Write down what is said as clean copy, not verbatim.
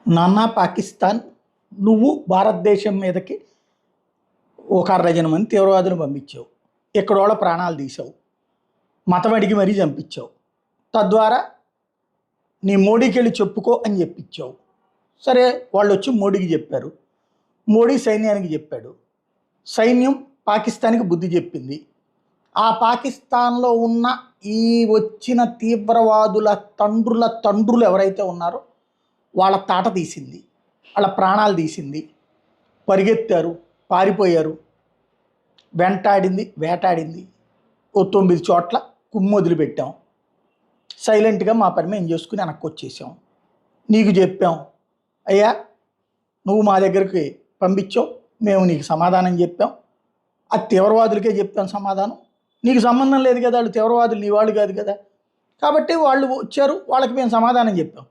నాన్న పాకిస్తాన్, నువ్వు భారతదేశం మీదకి ఒక 60 మంది తీవ్రవాదులు పంపించావు. ఎక్కడోళ్ళ ప్రాణాలు తీసావు. మతం అడిగి మరీ చంపించావు. తద్వారా నీ మోడీకి వెళ్ళి చెప్పుకో అని చెప్పించావు. సరే, వాళ్ళు వచ్చి మోడీకి చెప్పారు. మోడీ సైన్యానికి చెప్పాడు. సైన్యం పాకిస్తాన్కి బుద్ధి చెప్పింది. ఆ పాకిస్తాన్లో ఉన్న ఈ వచ్చిన తీవ్రవాదుల తండ్రులు ఎవరైతే ఉన్నారో వాళ్ళ తాట తీసింది, వాళ్ళ ప్రాణాలు తీసింది. పరిగెత్తారు, పారిపోయారు, వెంటాడింది, వేటాడింది. ఓ 9 చోట్ల కుమ్ము వదిలిపెట్టాం. సైలెంట్గా మా పని మేము చేసుకుని వెనక్కి వచ్చేసాం. నీకు చెప్పాం, అయ్యా నువ్వు మా దగ్గరికి పంపించావు, మేము నీకు సమాధానం చెప్పాం. ఆ తీవ్రవాదులకే చెప్పాం సమాధానం. నీకు సంబంధం లేదు కదా, వాళ్ళు తీవ్రవాదులు నీ వాళ్ళు కాదు కదా. కాబట్టి వాళ్ళు వచ్చారు, వాళ్ళకి మేము సమాధానం చెప్పాం.